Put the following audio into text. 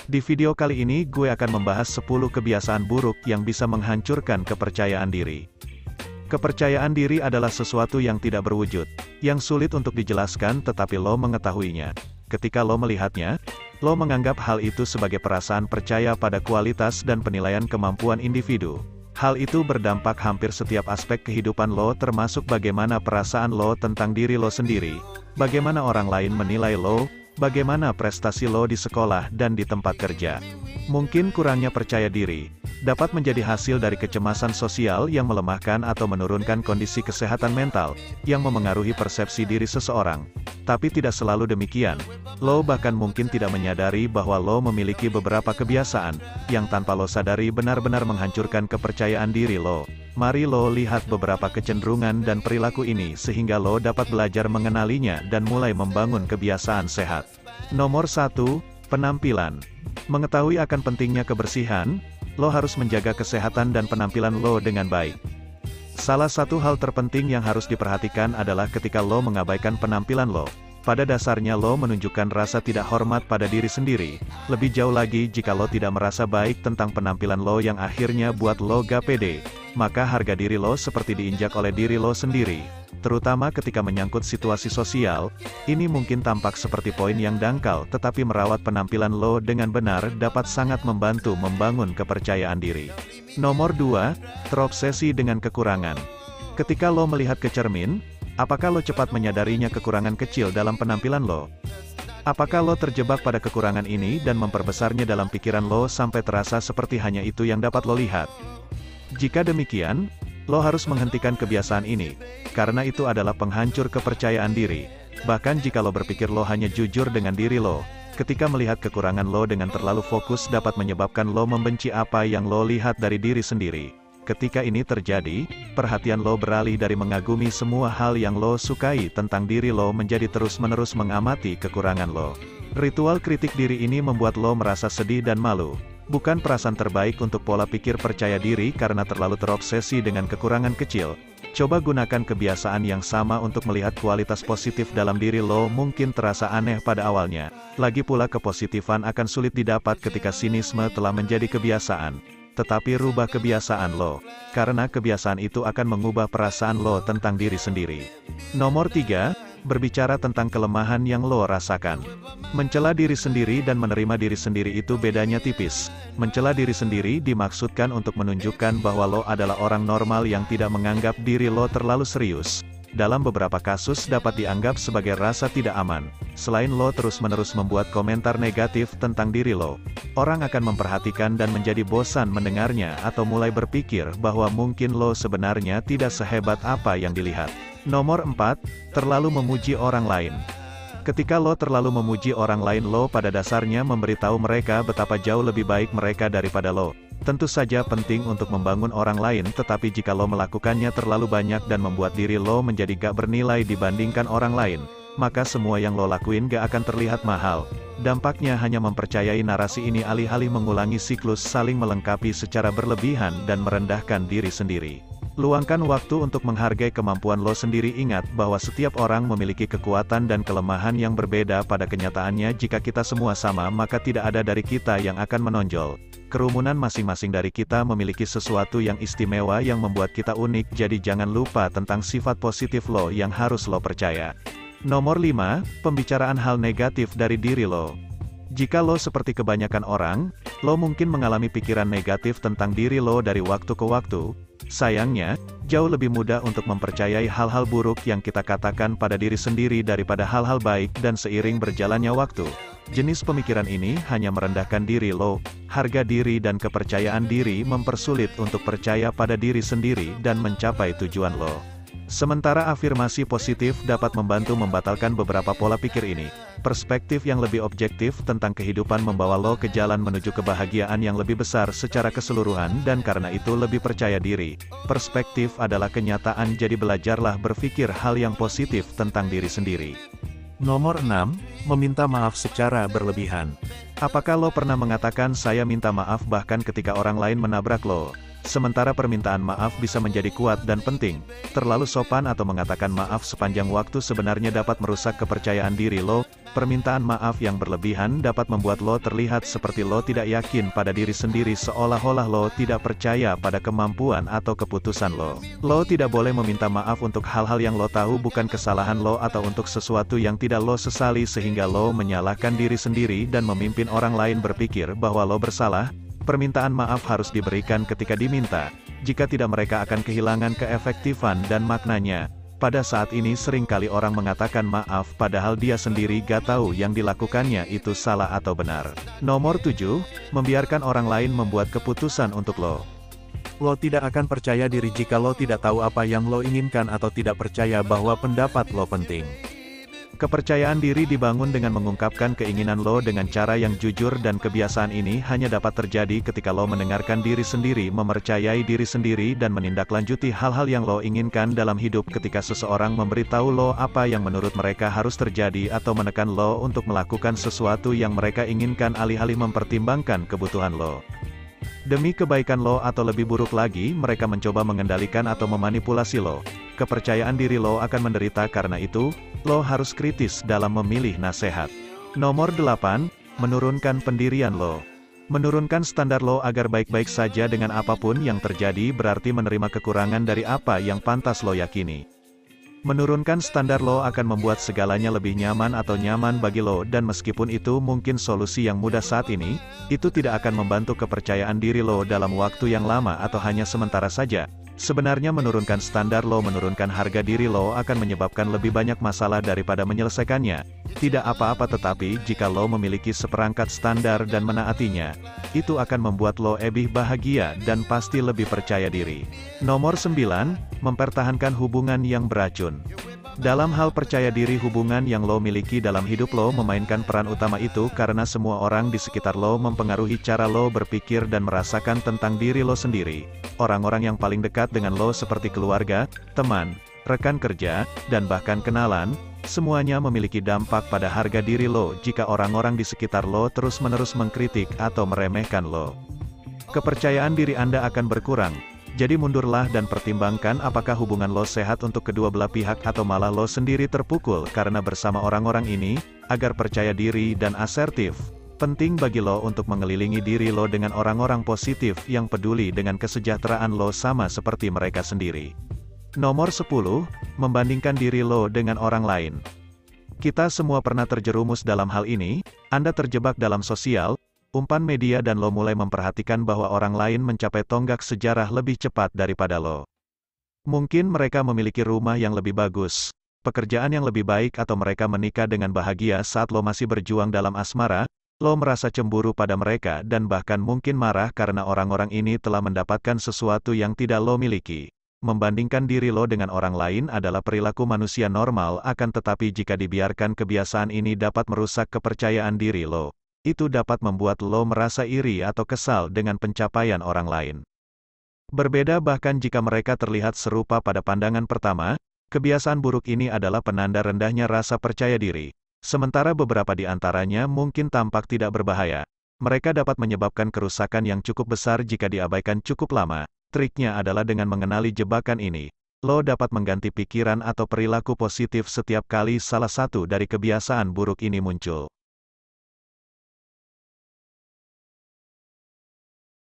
Di video kali ini gue akan membahas 10 kebiasaan buruk yang bisa menghancurkan kepercayaan diri. Kepercayaan diri adalah sesuatu yang tidak berwujud, yang sulit untuk dijelaskan tetapi lo mengetahuinya. Ketika lo melihatnya, lo menganggap hal itu sebagai perasaan percaya pada kualitas dan penilaian kemampuan individu. Hal itu berdampak hampir setiap aspek kehidupan lo, termasuk bagaimana perasaan lo tentang diri lo sendiri, bagaimana orang lain menilai lo, bagaimana prestasi lo di sekolah dan di tempat kerja. Mungkin kurangnya percaya diri dapat menjadi hasil dari kecemasan sosial yang melemahkan atau menurunkan kondisi kesehatan mental, yang memengaruhi persepsi diri seseorang. Tapi tidak selalu demikian. Lo bahkan mungkin tidak menyadari bahwa lo memiliki beberapa kebiasaan yang tanpa lo sadari benar-benar menghancurkan kepercayaan diri lo. Mari lo lihat beberapa kecenderungan dan perilaku ini sehingga lo dapat belajar mengenalinya dan mulai membangun kebiasaan sehat. Nomor 1, penampilan. Mengetahui akan pentingnya kebersihan, lo harus menjaga kesehatan dan penampilan lo dengan baik. Salah satu hal terpenting yang harus diperhatikan adalah ketika lo mengabaikan penampilan lo. Pada dasarnya lo menunjukkan rasa tidak hormat pada diri sendiri. Lebih jauh lagi jika lo tidak merasa baik tentang penampilan lo yang akhirnya buat lo gak pede, maka harga diri lo seperti diinjak oleh diri lo sendiri. Terutama ketika menyangkut situasi sosial, ini mungkin tampak seperti poin yang dangkal, tetapi merawat penampilan lo dengan benar dapat sangat membantu membangun kepercayaan diri. Nomor 2, terobsesi dengan kekurangan. Ketika lo melihat ke cermin, apakah lo cepat menyadarinya kekurangan kecil dalam penampilan lo? Apakah lo terjebak pada kekurangan ini dan memperbesarnya dalam pikiran lo sampai terasa seperti hanya itu yang dapat lo lihat? Jika demikian, lo harus menghentikan kebiasaan ini, karena itu adalah penghancur kepercayaan diri. Bahkan jika lo berpikir lo hanya jujur dengan diri lo, ketika melihat kekurangan lo dengan terlalu fokus dapat menyebabkan lo membenci apa yang lo lihat dari diri sendiri. Ketika ini terjadi, perhatian lo beralih dari mengagumi semua hal yang lo sukai tentang diri lo menjadi terus-menerus mengamati kekurangan lo. Ritual kritik diri ini membuat lo merasa sedih dan malu. Bukan perasaan terbaik untuk pola pikir percaya diri karena terlalu terobsesi dengan kekurangan kecil. Coba gunakan kebiasaan yang sama untuk melihat kualitas positif dalam diri lo. Mungkin terasa aneh pada awalnya. Lagi pula kepositifan akan sulit didapat ketika sinisme telah menjadi kebiasaan. Tetapi rubah kebiasaan lo, karena kebiasaan itu akan mengubah perasaan lo tentang diri sendiri. Nomor 3, berbicara tentang kelemahan yang lo rasakan. Mencela diri sendiri dan menerima diri sendiri itu bedanya tipis. Mencela diri sendiri dimaksudkan untuk menunjukkan bahwa lo adalah orang normal yang tidak menganggap diri lo terlalu serius. Dalam beberapa kasus dapat dianggap sebagai rasa tidak aman. Selain lo terus-menerus membuat komentar negatif tentang diri lo, orang akan memperhatikan dan menjadi bosan mendengarnya atau mulai berpikir bahwa mungkin lo sebenarnya tidak sehebat apa yang dilihat. Nomor 4, terlalu memuji orang lain. Ketika lo terlalu memuji orang lain, lo pada dasarnya memberitahu mereka betapa jauh lebih baik mereka daripada lo. Tentu saja penting untuk membangun orang lain, tetapi jika lo melakukannya terlalu banyak dan membuat diri lo menjadi gak bernilai dibandingkan orang lain, maka semua yang lo lakuin gak akan terlihat mahal. Dampaknya hanya mempercayai narasi ini alih-alih mengulangi siklus saling melengkapi secara berlebihan dan merendahkan diri sendiri. Luangkan waktu untuk menghargai kemampuan lo sendiri. Ingat bahwa setiap orang memiliki kekuatan dan kelemahan yang berbeda. Pada kenyataannya jika kita semua sama maka tidak ada dari kita yang akan menonjol. Kerumunan masing-masing dari kita memiliki sesuatu yang istimewa yang membuat kita unik, jadi jangan lupa tentang sifat positif lo yang harus lo percaya. Nomor 5, pembicaraan hal negatif dari diri lo. Jika lo seperti kebanyakan orang, lo mungkin mengalami pikiran negatif tentang diri lo dari waktu ke waktu. Sayangnya, jauh lebih mudah untuk mempercayai hal-hal buruk yang kita katakan pada diri sendiri daripada hal-hal baik, dan seiring berjalannya waktu, jenis pemikiran ini hanya merendahkan diri lo. Harga diri dan kepercayaan diri mempersulit untuk percaya pada diri sendiri dan mencapai tujuan lo. Sementara afirmasi positif dapat membantu membatalkan beberapa pola pikir ini. Perspektif yang lebih objektif tentang kehidupan membawa lo ke jalan menuju kebahagiaan yang lebih besar secara keseluruhan, dan karena itu lebih percaya diri. Perspektif adalah kenyataan, jadi belajarlah berpikir hal yang positif tentang diri sendiri. Nomor 6, meminta maaf secara berlebihan. Apakah lo pernah mengatakan saya minta maaf bahkan ketika orang lain menabrak lo? sementara permintaan maaf bisa menjadi kuat dan penting. Terlalu sopan atau mengatakan maaf sepanjang waktu sebenarnya dapat merusak kepercayaan diri lo. Permintaan maaf yang berlebihan dapat membuat lo terlihat seperti lo tidak yakin pada diri sendiri, seolah-olah lo tidak percaya pada kemampuan atau keputusan lo. Lo tidak boleh meminta maaf untuk hal-hal yang lo tahu bukan kesalahan lo atau untuk sesuatu yang tidak lo sesali sehingga lo menyalahkan diri sendiri dan memimpin orang lain berpikir bahwa lo bersalah. Permintaan maaf harus diberikan ketika diminta. Jika tidak mereka akan kehilangan keefektifan dan maknanya. Pada saat ini seringkali orang mengatakan maaf padahal dia sendiri gak tahu yang dilakukannya itu salah atau benar. Nomor 7, membiarkan orang lain membuat keputusan untuk lo. Lo tidak akan percaya diri jika lo tidak tahu apa yang lo inginkan atau tidak percaya bahwa pendapat lo penting. Kepercayaan diri dibangun dengan mengungkapkan keinginan lo dengan cara yang jujur dan kebiasaan ini hanya dapat terjadi ketika lo mendengarkan diri sendiri, mempercayai diri sendiri dan menindaklanjuti hal-hal yang lo inginkan dalam hidup. Ketika seseorang memberitahu lo apa yang menurut mereka harus terjadi atau menekan lo untuk melakukan sesuatu yang mereka inginkan alih-alih mempertimbangkan kebutuhan lo. Demi kebaikan lo atau lebih buruk lagi, mereka mencoba mengendalikan atau memanipulasi lo. Kepercayaan diri lo akan menderita karena itu, lo harus kritis dalam memilih nasihat. Nomor 8, menurunkan pendirian lo. Menurunkan standar lo agar baik-baik saja dengan apapun yang terjadi berarti menerima kekurangan dari apa yang pantas lo yakini. Menurunkan standar lo akan membuat segalanya lebih nyaman atau nyaman bagi lo dan meskipun itu mungkin solusi yang mudah saat ini, itu tidak akan membantu kepercayaan diri lo dalam waktu yang lama atau hanya sementara saja. Sebenarnya menurunkan standar lo, menurunkan harga diri lo akan menyebabkan lebih banyak masalah daripada menyelesaikannya. Tidak apa-apa, tetapi jika lo memiliki seperangkat standar dan menaatinya, itu akan membuat lo lebih bahagia dan pasti lebih percaya diri. Nomor 9, mempertahankan hubungan yang beracun. Dalam hal percaya diri, hubungan yang lo miliki dalam hidup lo memainkan peran utama itu karena semua orang di sekitar lo mempengaruhi cara lo berpikir dan merasakan tentang diri lo sendiri. Orang-orang yang paling dekat dengan lo seperti keluarga, teman, rekan kerja, dan bahkan kenalan, semuanya memiliki dampak pada harga diri lo jika orang-orang di sekitar lo terus-menerus mengkritik atau meremehkan lo. Kepercayaan diri Anda akan berkurang. Jadi mundurlah dan pertimbangkan apakah hubungan lo sehat untuk kedua belah pihak atau malah lo sendiri terpukul karena bersama orang-orang ini. Agar percaya diri dan asertif, penting bagi lo untuk mengelilingi diri lo dengan orang-orang positif yang peduli dengan kesejahteraan lo sama seperti mereka sendiri. Nomor 10, membandingkan diri lo dengan orang lain. Kita semua pernah terjerumus dalam hal ini. Anda terjebak dalam sosial umpan media dan lo mulai memperhatikan bahwa orang lain mencapai tonggak sejarah lebih cepat daripada lo. Mungkin mereka memiliki rumah yang lebih bagus, pekerjaan yang lebih baik atau mereka menikah dengan bahagia saat lo masih berjuang dalam asmara. Lo merasa cemburu pada mereka dan bahkan mungkin marah karena orang-orang ini telah mendapatkan sesuatu yang tidak lo miliki. Membandingkan diri lo dengan orang lain adalah perilaku manusia normal, akan tetapi jika dibiarkan kebiasaan ini dapat merusak kepercayaan diri lo. Itu dapat membuat lo merasa iri atau kesal dengan pencapaian orang lain. Berbeda bahkan jika mereka terlihat serupa pada pandangan pertama, kebiasaan buruk ini adalah penanda rendahnya rasa percaya diri. Sementara beberapa di antaranya mungkin tampak tidak berbahaya, mereka dapat menyebabkan kerusakan yang cukup besar jika diabaikan cukup lama. Triknya adalah dengan mengenali jebakan ini, lo dapat mengganti pikiran atau perilaku positif setiap kali salah satu dari kebiasaan buruk ini muncul.